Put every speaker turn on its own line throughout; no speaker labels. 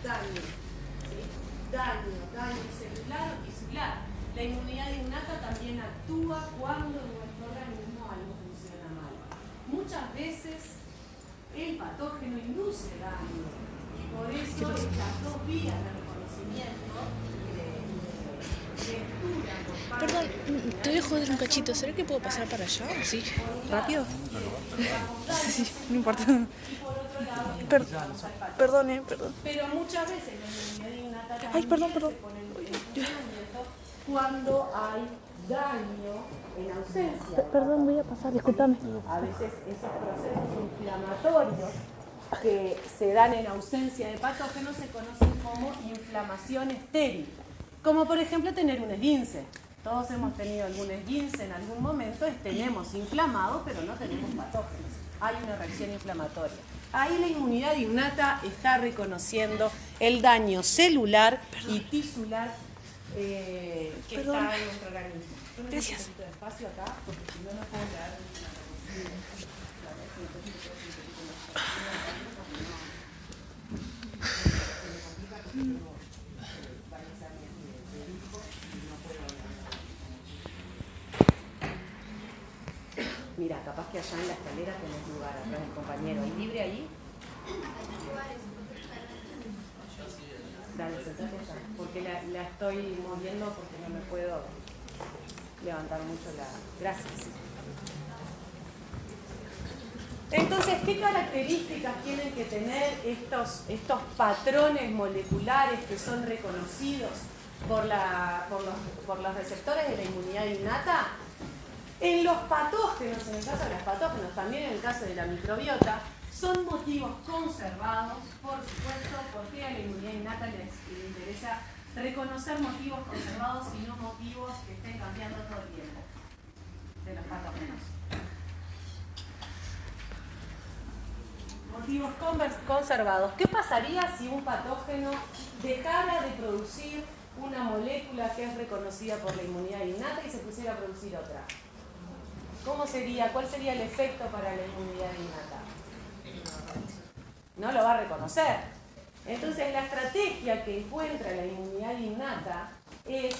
daño, ¿sí? Daño celular o tisular. La inmunidad innata también actúa cuando en nuestro organismo algo funciona mal. Muchas veces el patógeno induce daño y por eso estas dos vías de reconocimiento de lectura por parte
Perdón, te dejo de un cachito. ¿Será que puedo pasar para allá? ¿Sí? ¿Rápido? Sí, no importa. Perdón.
Pero muchas veces la inmunidad innata también
Ay, perdón.
se pone en funcionamiento cuando hay daño en ausencia.
Perdón, voy a pasar, discúlpame.
A veces esos procesos inflamatorios que se dan en ausencia de patógenos se conocen como inflamación estéril. Como por ejemplo tener un esguince. Todos hemos tenido algún esguince en algún momento, tenemos inflamado, pero no tenemos patógenos. Hay una reacción inflamatoria. Ahí la inmunidad innata está reconociendo el daño celular y tisular que está en nuestro organismo.
Gracias.
Un poquito de espacio acá, porque si no, no puedo leer. Mira, capaz que allá en la escalera tenés lugar atrás del compañero. ¿Hay libre ahí? Dale, sentate allá. Porque la estoy moviendo porque no me puedo levantar mucho la... Gracias. Entonces, ¿qué características tienen que tener estos patrones moleculares que son reconocidos por los receptores de la inmunidad innata? En los patógenos, en el caso de los patógenos, también en el caso de la microbiota, son motivos conservados, por supuesto, porque a la inmunidad innata les interesa reconocer motivos conservados y no motivos que estén cambiando todo el tiempo de los patógenos. Motivos conservados. ¿Qué pasaría si un patógeno dejara de producir una molécula que es reconocida por la inmunidad innata y se pusiera a producir otra? ¿Cómo sería? ¿Cuál sería el efecto para la inmunidad innata? No lo va a reconocer. Entonces, la estrategia que encuentra la inmunidad innata es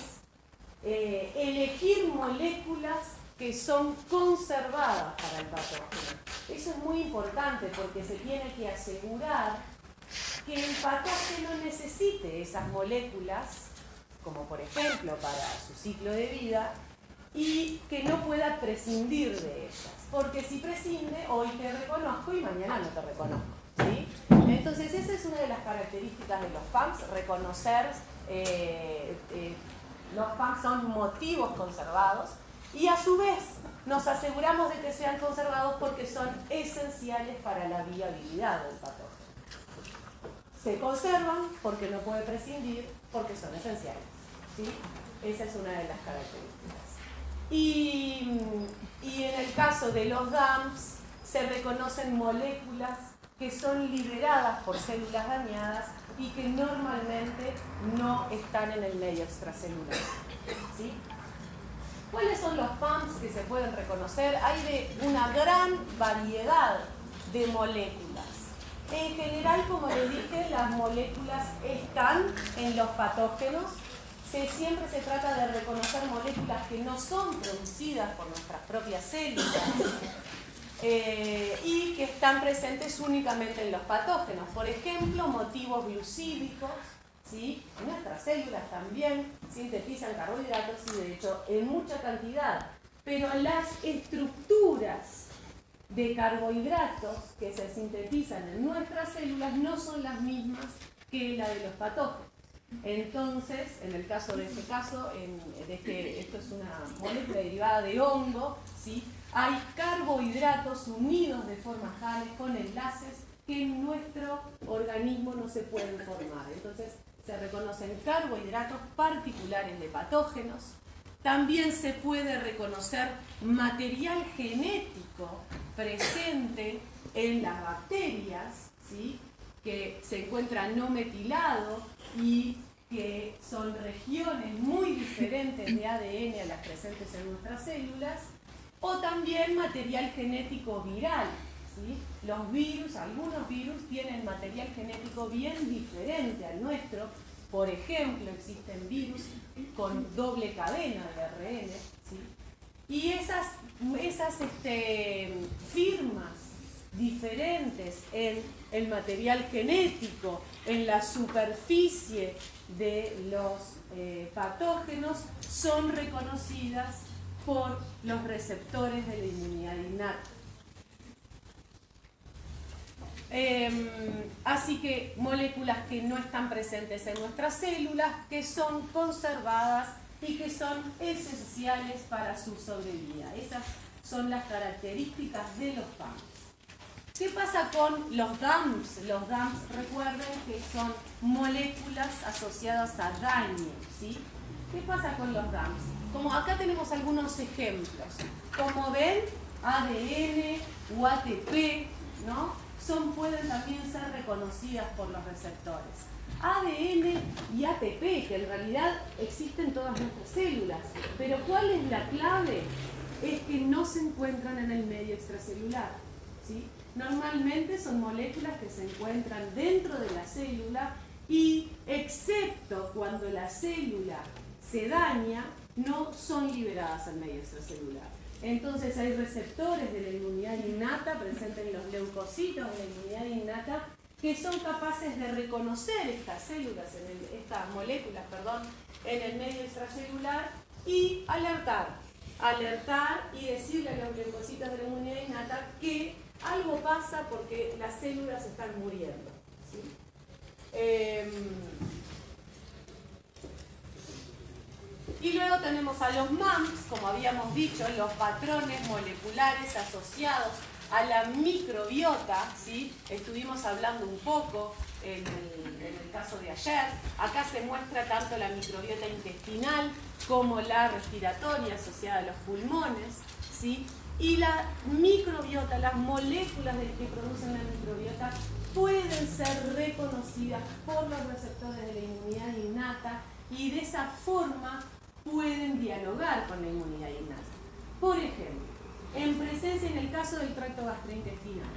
elegir moléculas que son conservadas para el patógeno. Eso es muy importante porque se tiene que asegurar que el patógeno necesite esas moléculas, como por ejemplo para su ciclo de vida, y que no pueda prescindir de ellas. Porque si prescinde, hoy te reconozco y mañana no te reconozco, ¿sí? Entonces, esa es una de las características de los PAMs, reconocer, los PAMs son motivos conservados y a su vez nos aseguramos de que sean conservados porque son esenciales para la viabilidad del patógeno. Se conservan porque no puede prescindir, porque son esenciales, ¿sí? Esa es una de las características. Y en el caso de los DAMPs se reconocen moléculas que son liberadas por células dañadas y que normalmente no están en el medio extracelular, ¿sí? ¿Cuáles son los PAMs que se pueden reconocer? Hay de una gran variedad de moléculas. En general, como les dije, las moléculas están en los patógenos. Siempre se trata de reconocer moléculas que no son producidas por nuestras propias células y que están presentes únicamente en los patógenos. Por ejemplo, motivos glucídicos, ¿sí? Nuestras células también sintetizan carbohidratos y de hecho en mucha cantidad, pero las estructuras de carbohidratos que se sintetizan en nuestras células no son las mismas que la de los patógenos. Entonces, en el caso de este caso, esto es una molécula derivada de hongo, ¿sí? Hay carbohidratos unidos de forma Hales con enlaces que en nuestro organismo no se pueden formar. Entonces, se reconocen carbohidratos particulares de patógenos. También se puede reconocer material genético presente en las bacterias, ¿sí? Que se encuentra no metilado y que son regiones muy diferentes de ADN a las presentes en nuestras células, o también material genético viral, ¿sí? Los virus, algunos virus tienen material genético bien diferente al nuestro. Por ejemplo, existen virus con doble cadena de ARN, ¿sí? Y esas firmas diferentes en el material genético, en la superficie de los patógenos, son reconocidas por los receptores de la inmunidad innata. Así que moléculas que no están presentes en nuestras células, que son conservadas y que son esenciales para su sobrevida. Esas son las características de los PAMs. ¿Qué pasa con los DAMs? Los DAMs, recuerden que son moléculas asociadas a daño, ¿sí? ¿Qué pasa con los DAMs? Como acá tenemos algunos ejemplos. Como ven, ADN o ATP, ¿no? Pueden también ser reconocidas por los receptores. ADN y ATP, que en realidad existen en todas nuestras células, pero ¿cuál es la clave? Es que no se encuentran en el medio extracelular, ¿sí? Normalmente son moléculas que se encuentran dentro de la célula y, excepto cuando la célula se daña, no son liberadas al medio extracelular. Entonces hay receptores de la inmunidad innata presentes en los leucocitos de la inmunidad innata que son capaces de reconocer estas moléculas en el medio extracelular y alertar y decirle a los leucocitos de la inmunidad innata que algo pasa porque las células están muriendo, ¿sí? Y luego tenemos a los MAMs, como habíamos dicho, los patrones moleculares asociados a la microbiota, ¿sí? Estuvimos hablando un poco en el caso de ayer. Acá se muestra tanto la microbiota intestinal como la respiratoria asociada a los pulmones, ¿sí? Y la microbiota, las moléculas que producen la microbiota, pueden ser reconocidas por los receptores de la inmunidad innata y de esa forma pueden dialogar con la inmunidad innata. Por ejemplo, en el caso del tracto gastrointestinal,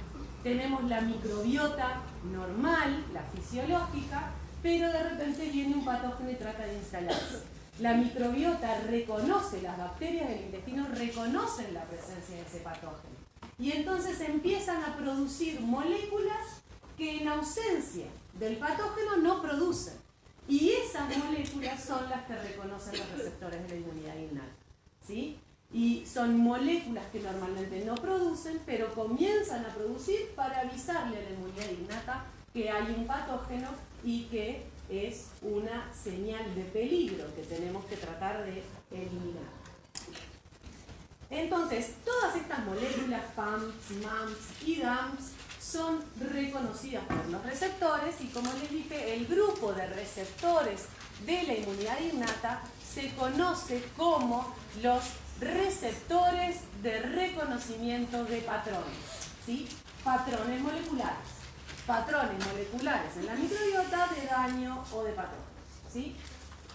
tenemos la microbiota normal, la fisiológica, pero de repente viene un patógeno y trata de instalarse. La microbiota reconoce, las bacterias del intestino reconocen la presencia de ese patógeno. Y entonces empiezan a producir moléculas que en ausencia del patógeno no producen. Y esas moléculas son las que reconocen los receptores de la inmunidad innata, ¿sí? Y son moléculas que normalmente no producen, pero comienzan a producir para avisarle a la inmunidad innata que hay un patógeno y que es una señal de peligro que tenemos que tratar de eliminar. Entonces, todas estas moléculas PAMs, MAMs y DAMs son reconocidas por los receptores y, como les dije, el grupo de receptores de la inmunidad innata se conoce como los receptores de reconocimiento de patrones, ¿sí? Patrones moleculares en la microbiota de daño o de patógeno, ¿sí?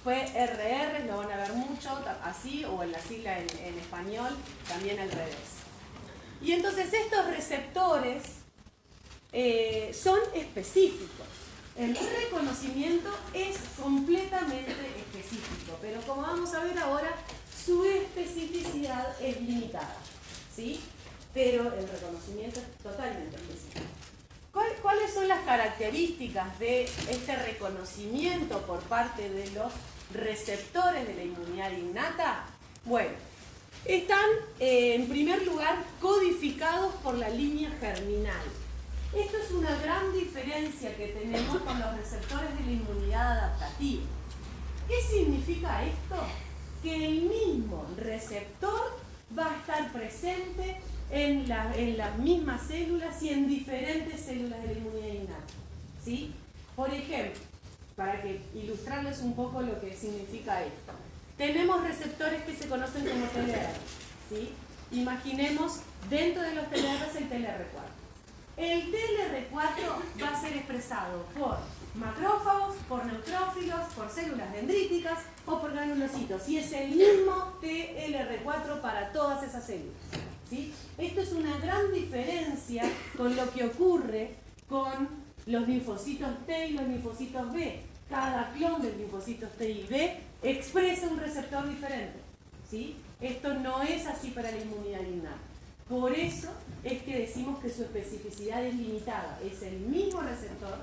Fue RR, lo van a ver mucho, así, o en la sigla en español, también al revés. Y entonces estos receptores son específicos. El reconocimiento es completamente específico, pero como vamos a ver ahora, su especificidad es limitada, ¿sí? Pero el reconocimiento es totalmente específico. ¿Cuáles son las características de este reconocimiento por parte de los receptores de la inmunidad innata? Bueno, están en primer lugar codificados por la línea germinal. Esto es una gran diferencia que tenemos con los receptores de la inmunidad adaptativa. ¿Qué significa esto? Que el mismo receptor va a estar presente en las mismas células y en diferentes células de la inmunidad innata, ¿sí? Por ejemplo, para ilustrarles un poco lo que significa esto, tenemos receptores que se conocen como TLR, ¿sí? Imaginemos dentro de los TLRs el TLR4. El TLR4 va a ser expresado por macrófagos, por neutrófilos, por células dendríticas o por granulocitos. Y es el mismo TLR4 para todas esas células. ¿sí? Esto es una gran diferencia con lo que ocurre con los linfocitos T y los linfocitos B. Cada clon de linfocitos T y B expresa un receptor diferente, ¿sí? Esto no es así para la inmunidad innata. Por eso es que decimos que su especificidad es limitada. Es el mismo receptor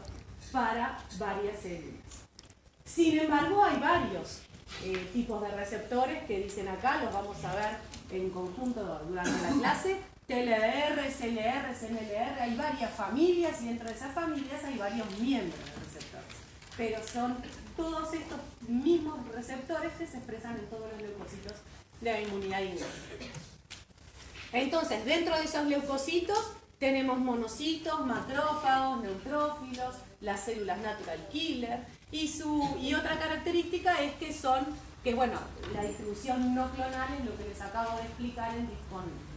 para varias células. Sin embargo, hay varios tipos de receptores que dicen acá, los vamos a ver en conjunto durante la clase. TLR, CLR, CNLR, hay varias familias y dentro de esas familias hay varios miembros de receptores. Pero son todos estos mismos receptores que se expresan en todos los leucocitos de la inmunidad innata. Entonces, dentro de esos leucocitos tenemos monocitos, macrófagos, neutrófilos, las células natural killer y otra característica es que bueno, la distribución no clonal es lo que les acabo de explicar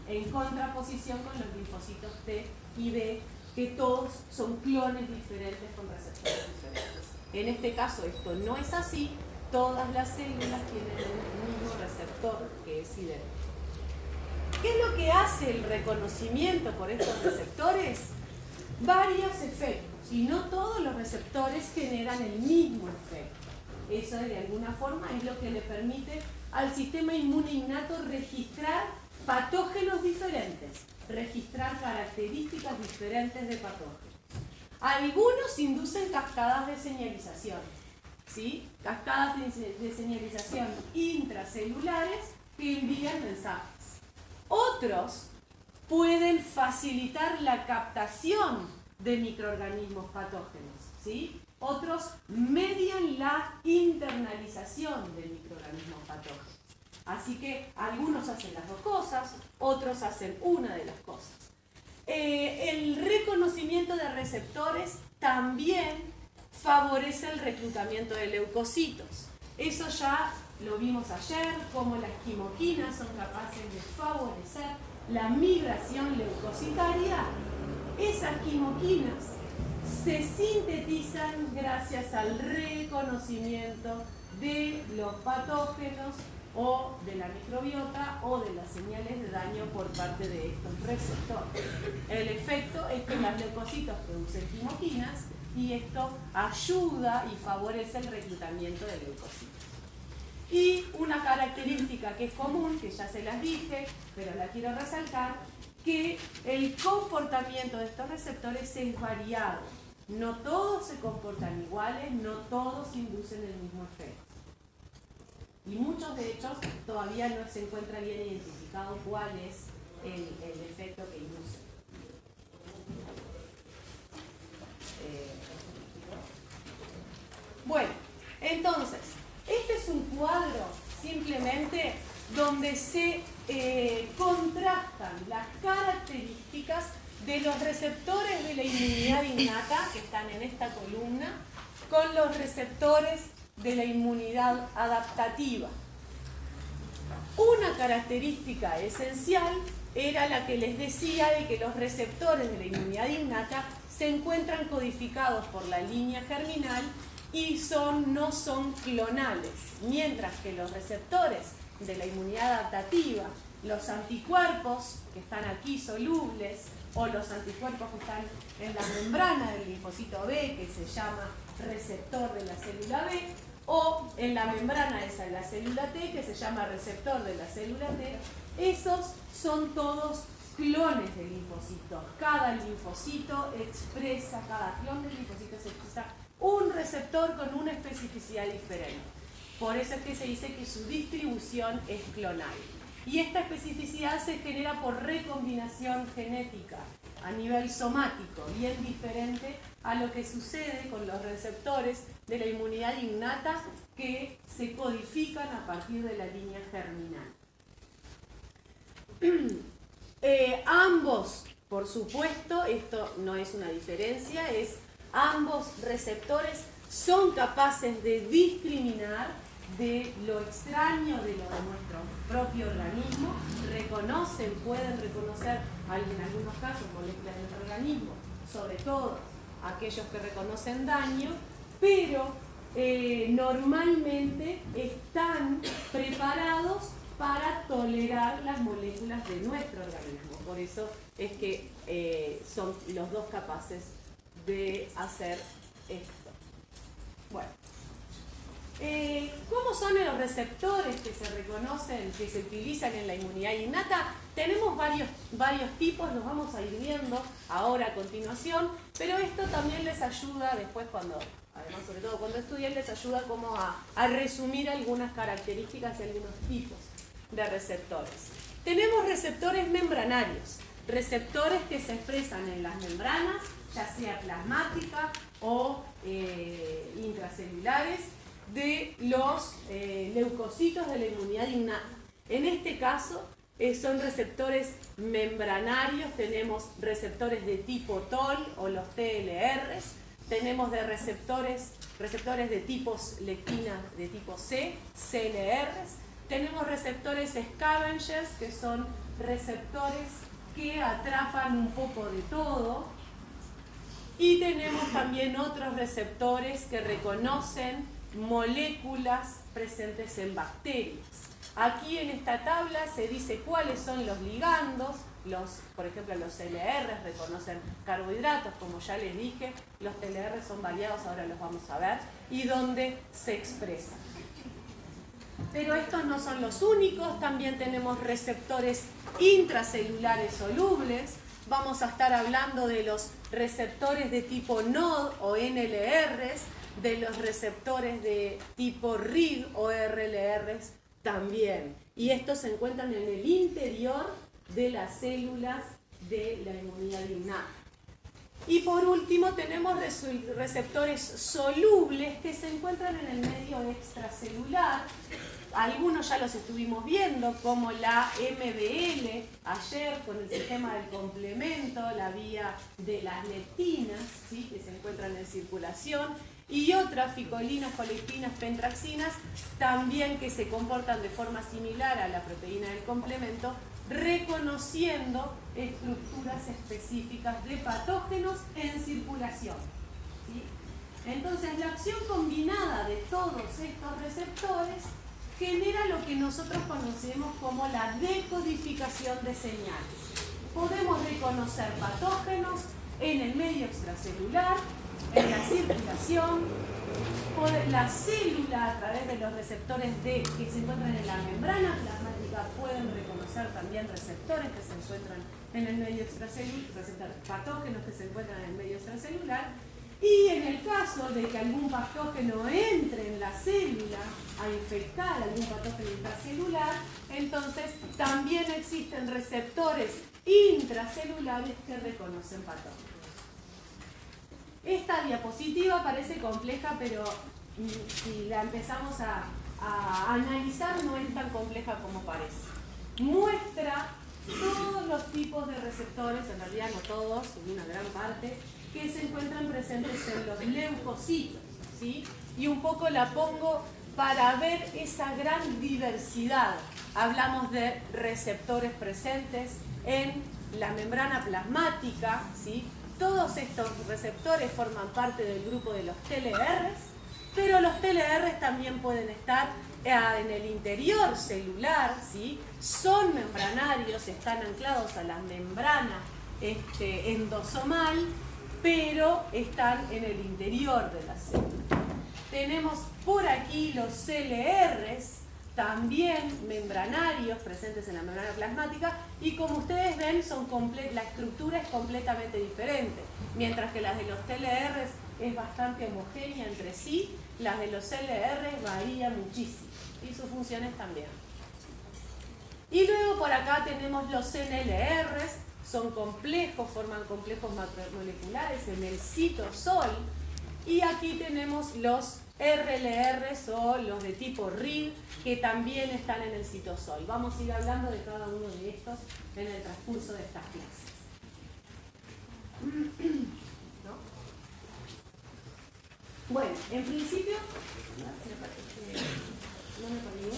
en contraposición con los linfocitos T y B, que todos son clones diferentes con receptores diferentes. En este caso esto no es así, todas las células tienen el mismo receptor que es idéntico. ¿Qué es lo que hace el reconocimiento por estos receptores? Varios efectos, y no todos los receptores generan el mismo efecto. Eso de alguna forma es lo que le permite al sistema inmune innato registrar patógenos diferentes, registrar características diferentes de patógenos. Algunos inducen cascadas de señalización, ¿sí? Cascadas de señalización intracelulares que envían mensajes. Otros pueden facilitar la captación de microorganismos patógenos, ¿sí? Otros median la internalización de microorganismos patógenos. Así que algunos hacen las dos cosas, otros hacen una de las cosas. El reconocimiento de receptores también favorece el reclutamiento de leucocitos. Eso ya lo vimos ayer, cómo las quimoquinas son capaces de favorecer la migración leucocitaria. Esas quimoquinas se sintetizan gracias al reconocimiento de los patógenos o de la microbiota o de las señales de daño por parte de estos receptores. El efecto es que los leucocitos producen quimoquinas y esto ayuda y favorece el reclutamiento de leucocitos. Y una característica que es común, que ya se las dije, pero la quiero resaltar, que el comportamiento de estos receptores es variado. No todos se comportan iguales, no todos inducen el mismo efecto. Y muchos de ellos todavía no se encuentra bien identificado cuál es el efecto que induce. Bueno, entonces, este es un cuadro simplemente donde se contrastan las características de los receptores de la inmunidad innata, que están en esta columna, con los receptores de la inmunidad adaptativa. Una característica esencial era la que les decía de que los receptores de la inmunidad innata se encuentran codificados por la línea germinal y no son clonales, mientras que los receptores de la inmunidad adaptativa, los anticuerpos que están aquí solubles o los anticuerpos que están en la membrana del linfocito B, que se llama receptor de la célula B, o en la membrana esa de la célula T, que se llama receptor de la célula T, esos son todos clones de linfocitos. Cada linfocito expresa, cada clon de linfocitos expresa un receptor con una especificidad diferente. Por eso es que se dice que su distribución es clonal. Y esta especificidad se genera por recombinación genética a nivel somático, bien diferente a lo que sucede con los receptores de la inmunidad innata que se codifican a partir de la línea germinal. Ambos, por supuesto, esto no es una diferencia, ambos receptores son capaces de discriminar de lo extraño de nuestro propio organismo, pueden reconocer en algunos casos moléculas del organismo, sobre todo aquellos que reconocen daño, pero normalmente están preparados para tolerar las moléculas de nuestro organismo. Por eso es que son los dos capaces de hacer esto. Bueno, ¿cómo son los receptores que se reconocen, que se utilizan en la inmunidad innata? Tenemos varios tipos, los vamos a ir viendo ahora a continuación, pero esto también les ayuda después además sobre todo cuando estudien, les ayuda como a resumir algunas características y algunos tipos de receptores. Tenemos receptores membranarios, receptores que se expresan en las membranas, ya sea plasmática o intracelulares, de los leucocitos de la inmunidad innata. En este caso son receptores membranarios, tenemos receptores de tipo TOL o los TLRs, tenemos de receptores de tipos lectina de tipo C, CLRs, tenemos receptores scavengers, que son receptores que atrapan un poco de todo, y tenemos también otros receptores que reconocen moléculas presentes en bacterias. Aquí en esta tabla se dice cuáles son los ligandos. Por ejemplo, los CLR reconocen carbohidratos, como ya les dije. Los TLR son variados, ahora los vamos a ver, y dónde se expresan. Pero estos no son los únicos, también tenemos receptores intracelulares solubles. Vamos a estar hablando de los receptores de tipo NOD o NLRs, de los receptores de tipo RIG o RLRs también. Y estos se encuentran en el interior de las células de la inmunidad innata. Y por último tenemos receptores solubles que se encuentran en el medio extracelular. Algunos ya los estuvimos viendo, como la MBL ayer con el sistema del complemento, la vía de las leptinas, ¿sí?, que se encuentran en circulación, y otras ficolinas, colectinas, pentraxinas, también que se comportan de forma similar a la proteína del complemento, reconociendo estructuras específicas de patógenos en circulación, ¿sí? Entonces, la acción combinada de todos estos receptores genera lo que nosotros conocemos como la decodificación de señales. Podemos reconocer patógenos en el medio extracelular, en la circulación, la célula a través de los receptores que se encuentran en la membrana plasmática pueden reconocer también receptores que se encuentran en el medio extracelular, patógenos que se encuentran en el medio extracelular, y en el caso de que algún patógeno entre en la célula a infectar algún patógeno intracelular, entonces también existen receptores intracelulares que reconocen patógenos. Esta diapositiva parece compleja, pero si la empezamos a analizar no es tan compleja como parece. Muestra todos los tipos de receptores, en realidad no todos, una gran parte, que se encuentran presentes en los leucocitos, ¿sí? Y un poco la pongo para ver esa gran diversidad. Hablamos de receptores presentes en la membrana plasmática, ¿sí? Todos estos receptores forman parte del grupo de los TLRs, pero los TLRs también pueden estar en el interior celular, ¿sí? Son membranarios, están anclados a la membrana endosomal, pero están en el interior de la célula. Tenemos por aquí los CLRs, también membranarios, presentes en la membrana plasmática, y como ustedes ven, la estructura es completamente diferente. Mientras que las de los TLRs es bastante homogénea entre sí, las de los CLRs varían muchísimo, y sus funciones también. Y luego por acá tenemos los NLRs, son complejos, forman complejos macromoleculares en el citosol, y aquí tenemos los RLRs o los de tipo RIG, que también están en el citosol. Vamos a ir hablando de cada uno de estos en el transcurso de estas clases. ¿No? Bueno, en principio, no me pone ninguna.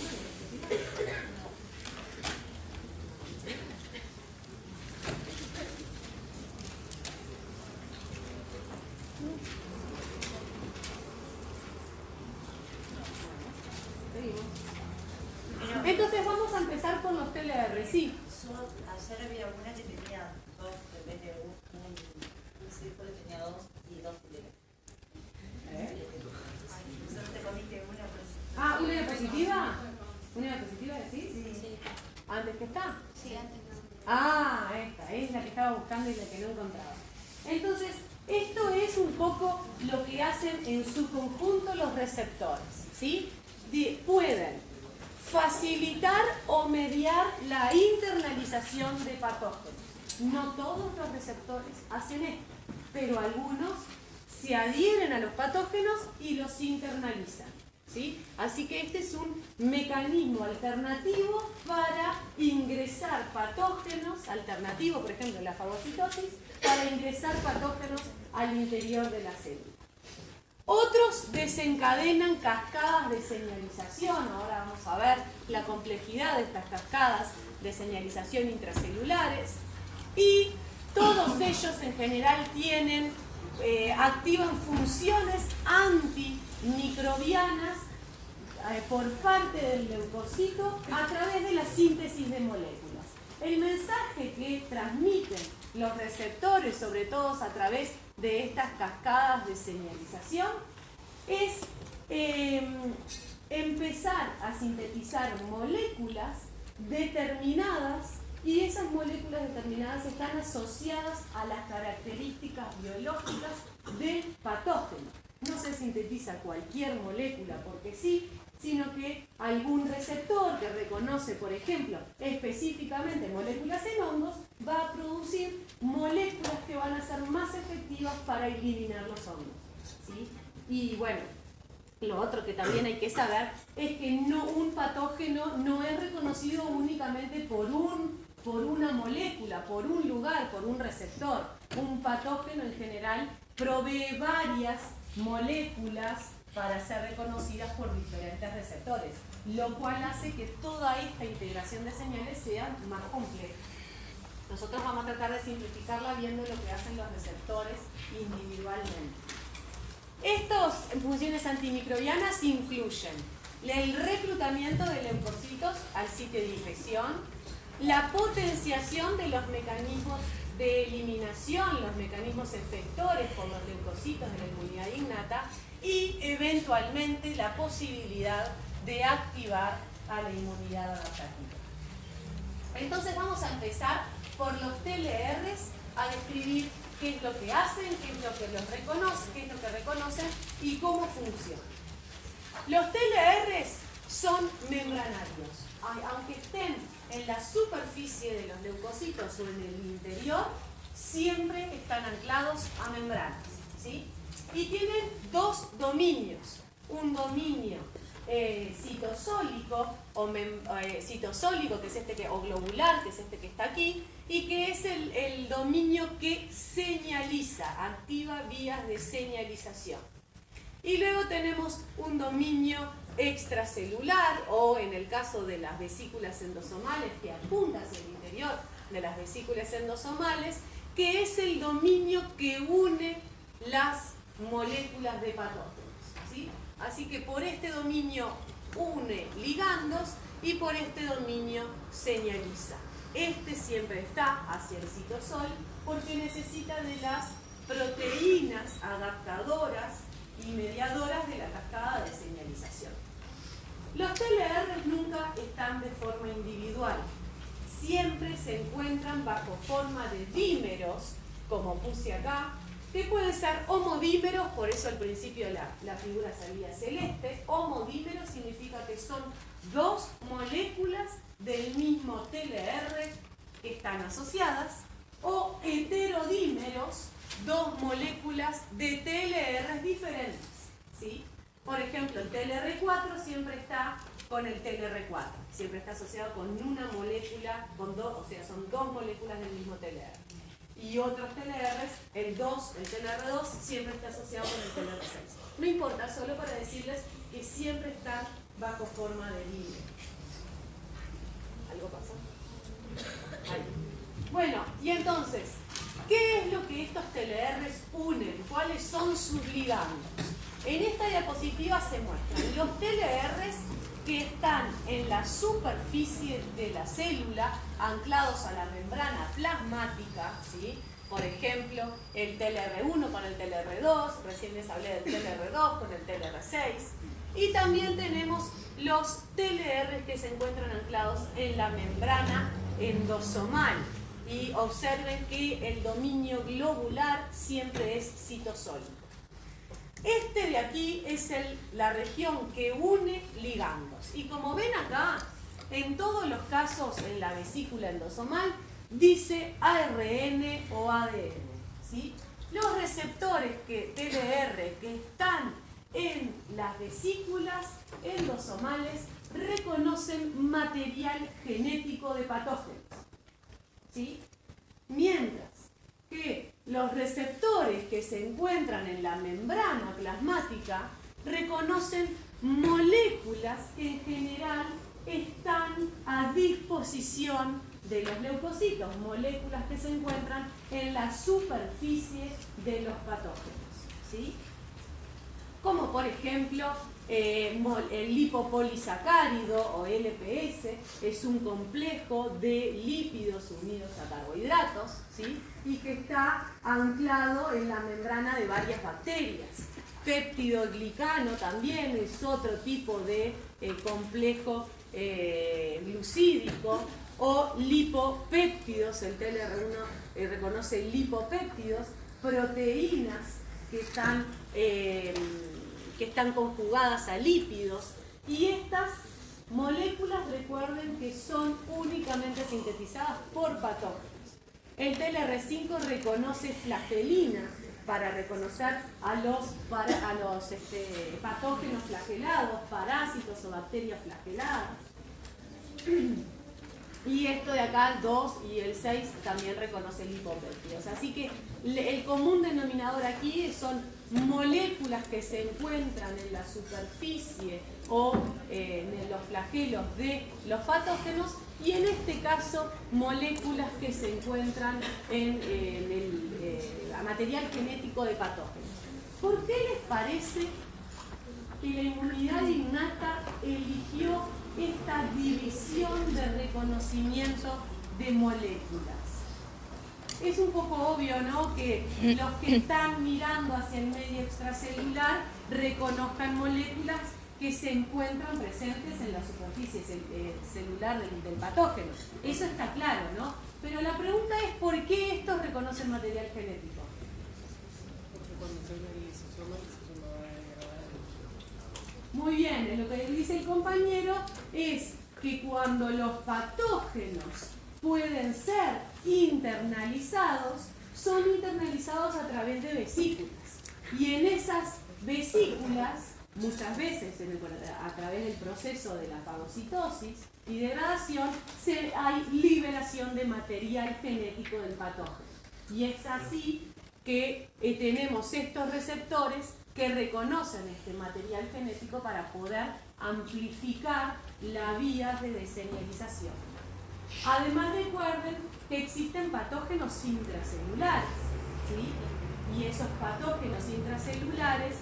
Entonces vamos a empezar 2 TLR, sí.
Yo ayer había una que tenía 2, en vez de un círculo tenía 2 y 2 TLR. Solo te comiste una positiva.
Ah, ¿una diapositiva? ¿Una diapositiva decís?
Sí.
¿Antes que está?
Sí, antes no.
Ah, esta es la que estaba buscando y la que no encontraba. Entonces, esto es un poco lo que hacen en su conjunto los receptores, ¿sí? Pueden facilitar o mediar la internalización de patógenos. No todos los receptores hacen esto, pero algunos se adhieren a los patógenos y los internalizan, ¿sí? Así que este es un mecanismo alternativo para ingresar patógenos, alternativo, por ejemplo, la fagocitosis, para ingresar patógenos al interior de la célula. Otros desencadenan cascadas de señalización. Ahora vamos a ver la complejidad de estas cascadas de señalización intracelulares. Y todos ellos en general activan funciones antimicrobianas por parte del leucocito a través de la síntesis de moléculas. El mensaje que transmiten los receptores, sobre todo a través de estas cascadas de señalización, es empezar a sintetizar moléculas determinadas, y esas moléculas determinadas están asociadas a las características biológicas del patógeno. No se sintetiza cualquier molécula porque sí, sino que algún receptor que reconoce, por ejemplo, específicamente moléculas en hongos, va a producir moléculas que van a ser más efectivas para eliminar los hongos, ¿sí? Y bueno, lo otro que también hay que saber es que un patógeno no es reconocido únicamente por una molécula, por un lugar, por un receptor. Un patógeno en general provee varias moléculas para ser reconocidas por diferentes receptores, lo cual hace que toda esta integración de señales sea más compleja. Nosotros vamos a tratar de simplificarla viendo lo que hacen los receptores individualmente. Estas funciones antimicrobianas incluyen el reclutamiento de leucocitos al sitio de infección, la potenciación de los mecanismos de eliminación, los mecanismos efectores por los leucocitos de la inmunidad innata, y eventualmente la posibilidad de activar a la inmunidad adaptativa. Entonces vamos a empezar por los TLRs, a describir qué es lo que hacen, qué es lo que los reconoce, qué es lo que reconocen y cómo funcionan. Los TLRs son membranarios. Aunque estén en la superficie de los leucocitos o en el interior, siempre están anclados a membranas, ¿sí? Y tienen dos dominios. Un dominio citosólico, citosólico, que es o globular, que es este que está aquí, y que es el dominio que señaliza, activa vías de señalización. Y luego tenemos un dominio extracelular, o en el caso de las vesículas endosomales, que apunta hacia el interior de las vesículas endosomales, que es el dominio que une las moléculas de patógenos, ¿sí? Así que por este dominio une ligandos y por este dominio señaliza. Este siempre está hacia el citosol porque necesita de las proteínas adaptadoras y mediadoras de la cascada de señalización. Los TLR nunca están de forma individual. Siempre se encuentran bajo forma de dímeros, como puse acá, que pueden ser homodímeros, por eso al principio la figura salía celeste. Homodímeros significa que son dos moléculas del mismo TLR que están asociadas, o heterodímeros, dos moléculas de TLRs diferentes, ¿sí? Por ejemplo, el TLR4 siempre está con el TLR4, siempre está asociado con una molécula, o sea, son dos moléculas del mismo TLR. Y otros TLRs, el TLR2, siempre está asociado con el TLR6. No importa, solo para decirles que siempre están bajo forma de dímero. ¿Algo pasó? Ahí. Bueno, y entonces, ¿qué es lo que estos TLRs unen? ¿Cuáles son sus ligandos? En esta diapositiva se muestran los TLRs que están en la superficie de la célula, anclados a la membrana plasmática, ¿sí? Por ejemplo, el TLR1 con el TLR2, recién les hablé del TLR2 con el TLR6, y también tenemos los TLR que se encuentran anclados en la membrana endosomal. Y observen que el dominio globular siempre es citosólico. Este de aquí es la región que une ligandos. Y como ven acá, en todos los casos en la vesícula endosomal, dice ARN o ADN, ¿sí? Los receptores TLR que están en las vesículas endosomales reconocen material genético de patógenos, ¿sí? Mientras que los receptores que se encuentran en la membrana plasmática reconocen moléculas que en general están a disposición de los leucocitos, moléculas que se encuentran en la superficie de los patógenos, ¿sí? Como por ejemplo el lipopolisacárido o LPS es un complejo de lípidos unidos a carbohidratos, ¿sí? Y que está anclado en la membrana de varias bacterias. Péptidoglicano también es otro tipo de complejo glucídico, o lipopéptidos, el TLR1 reconoce lipopéptidos, proteínas que están conjugadas a lípidos, y estas moléculas, recuerden que son únicamente sintetizadas por patógenos. El TLR5 reconoce flagelina para reconocer a los patógenos flagelados, parásitos o bacterias flageladas. Y esto de acá, el 2 y el 6, también reconoce lipopéptidos. Así que el común denominador aquí son moléculas que se encuentran en la superficie o en los flagelos de los patógenos, y en este caso moléculas que se encuentran en el material genético de patógenos. ¿Por qué les parece que la inmunidad innata eligió esta división de reconocimiento de moléculas? Es un poco obvio, ¿no?, que los que están mirando hacia el medio extracelular reconozcan moléculas que se encuentran presentes en la superficie celular del patógeno. Eso está claro, ¿no? Pero la pregunta es, ¿por qué estos reconocen material genético?
Porque cuando se ve el lisosoma va a degradar.
Muy bien, lo que dice el compañero es que cuando los patógenos pueden ser internalizados, son internalizados a través de vesículas. Y en esas vesículas, muchas veces a través del proceso de la fagocitosis y degradación, hay liberación de material genético del patógeno. Y es así que tenemos estos receptores que reconocen este material genético para poder amplificar la vía de deseñalización. Además, recuerden que existen patógenos intracelulares, ¿sí? Y esos patógenos intracelulares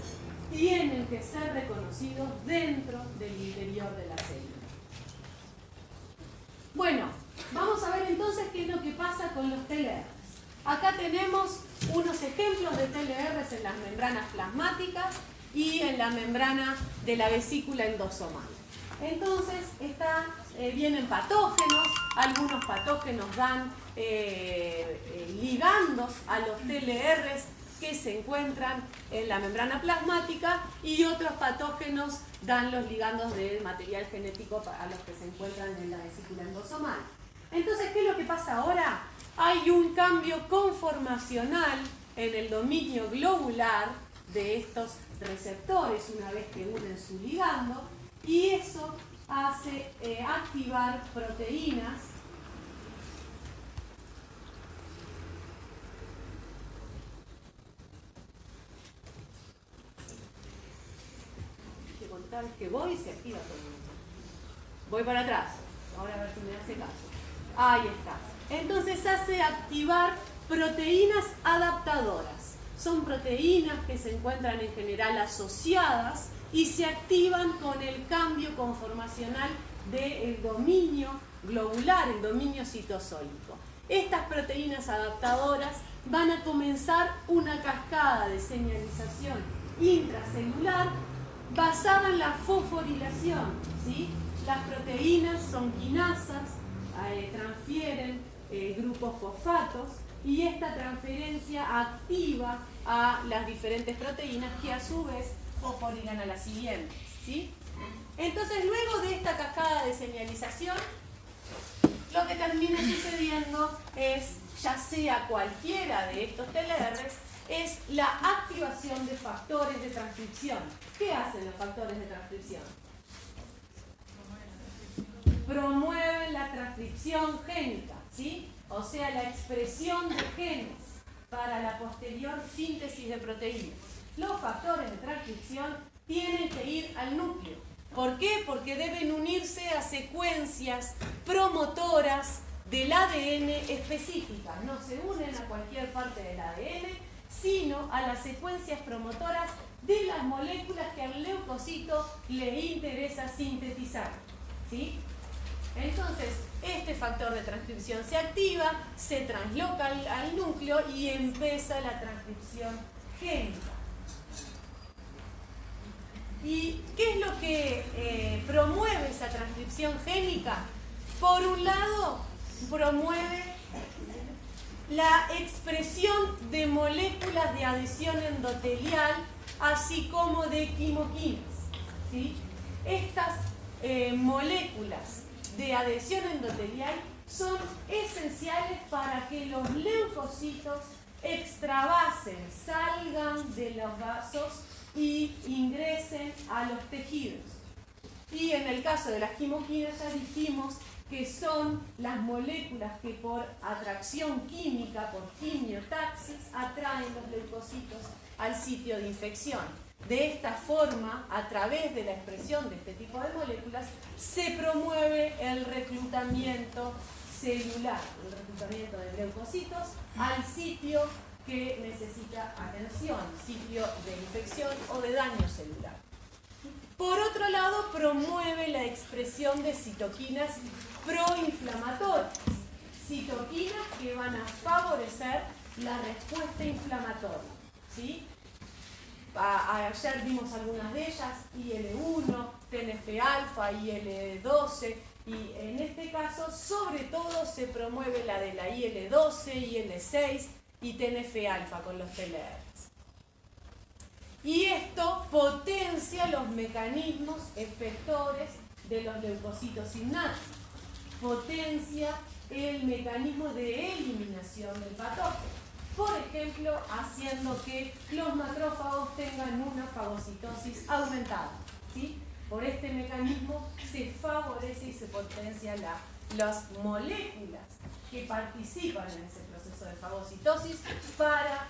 tienen que ser reconocidos dentro del interior de la célula. Bueno, vamos a ver entonces qué es lo que pasa con los TLRs. Acá tenemos unos ejemplos de TLRs en las membranas plasmáticas y en la membrana de la vesícula endosomal. Entonces, vienen patógenos, algunos patógenos dan ligandos a los TLRs que se encuentran en la membrana plasmática, y otros patógenos dan los ligandos del material genético a los que se encuentran en la vesícula endosomal. Entonces, ¿qué es lo que pasa ahora? Hay un cambio conformacional en el dominio globular de estos receptores una vez que unen su ligando, y eso hace activar proteínas que voy y se activa todo. Voy para atrás, ahora a ver si me hace caso. Ahí está. Entonces hace activar proteínas adaptadoras. son proteínas que se encuentran en general asociadas y se activan con el cambio conformacional del dominio globular, el dominio citosólico. Estas proteínas adaptadoras van a comenzar una cascada de señalización intracelular basada en la fosforilación, ¿sí? Las proteínas son quinasas, transfieren grupos fosfatos y esta transferencia activa a las diferentes proteínas que a su vez fosforilan a las siguientes, ¿sí? Entonces, luego de esta cascada de señalización, lo que termina sucediendo es, ya sea cualquiera de estos TLRs, es la activación de factores de transcripción. ¿Qué hacen los factores de transcripción? Promueven la transcripción génica, ¿sí? O sea, la expresión de genes para la posterior síntesis de proteínas. Los factores de transcripción tienen que ir al núcleo. ¿Por qué? Porque deben unirse a secuencias promotoras del ADN específicas. No se unen a cualquier parte del ADN, sino a las secuencias promotoras de las moléculas que al leucocito le interesa sintetizar, ¿sí? Entonces, este factor de transcripción se activa, se transloca al núcleo y empieza la transcripción génica. ¿Y qué es lo que promueve esa transcripción génica? Por un lado, promueve la expresión de moléculas de adhesión endotelial, así como de quimoquinas, ¿sí? Estas moléculas de adhesión endotelial son esenciales para que los leucocitos extravasen, salgan de los vasos y ingresen a los tejidos. Y en el caso de las quimoquinas ya dijimos que son las moléculas que por atracción química, por quimiotaxis, atraen los leucocitos al sitio de infección. De esta forma, a través de la expresión de este tipo de moléculas, se promueve el reclutamiento celular, el reclutamiento de leucocitos al sitio que necesita atención, sitio de infección o de daño celular. Por otro lado, promueve la expresión de citoquinas proinflamatorias, citoquinas que van a favorecer la respuesta inflamatoria, ¿sí? Ayer vimos algunas de ellas, IL-1, TNF-alfa, IL-12, y en este caso, sobre todo, se promueve la de la IL-12, IL-6 y TNF-alfa con los TLRs. Y esto potencia los mecanismos efectores de los leucocitos innatos, potencia el mecanismo de eliminación del patógeno. Por ejemplo, haciendo que los macrófagos tengan una fagocitosis aumentada, ¿sí? Por este mecanismo se favorece y se potencia las moléculas que participan en ese proceso de fagocitosis para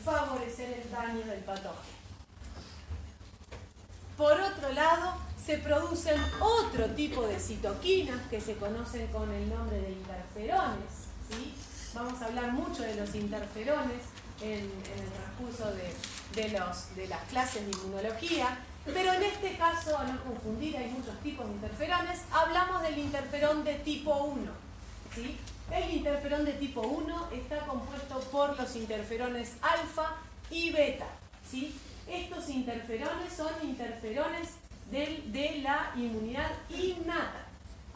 favorecer el daño del patógeno. Por otro lado, se producen otro tipo de citoquinas que se conocen con el nombre de interferones, ¿sí? Vamos a hablar mucho de los interferones en el transcurso de las clases de inmunología, pero en este caso, a no confundir, hay muchos tipos de interferones, hablamos del interferón de tipo 1, ¿sí? El interferón de tipo 1 está compuesto por los interferones alfa y beta, ¿sí? Estos interferones son interferones de la inmunidad innata.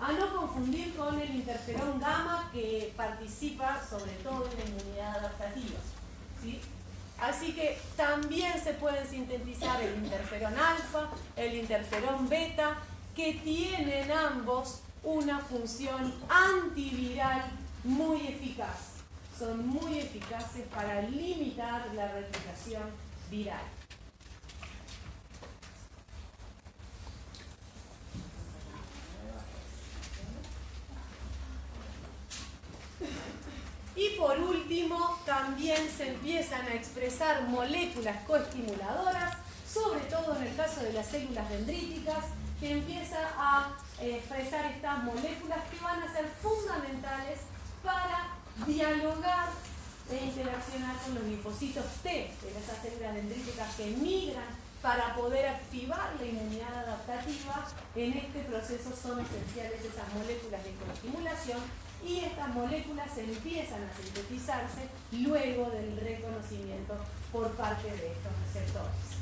A no confundir con el interferón gamma que participa sobre todo en la inmunidad adaptativa, ¿sí? Así que también se pueden sintetizar el interferón alfa, el interferón beta, que tienen ambos una función antiviral muy eficaz. Son muy eficaces para limitar la replicación viral. Y por último, también se empiezan a expresar moléculas coestimuladoras, sobre todo en el caso de las células dendríticas, que empieza a expresar estas moléculas que van a ser fundamentales para dialogar e interaccionar con los linfocitos T, de esas células dendríticas que migran para poder activar la inmunidad adaptativa. En este proceso son esenciales esas moléculas de coestimulación y estas moléculas empiezan a sintetizarse luego del reconocimiento por parte de estos receptores.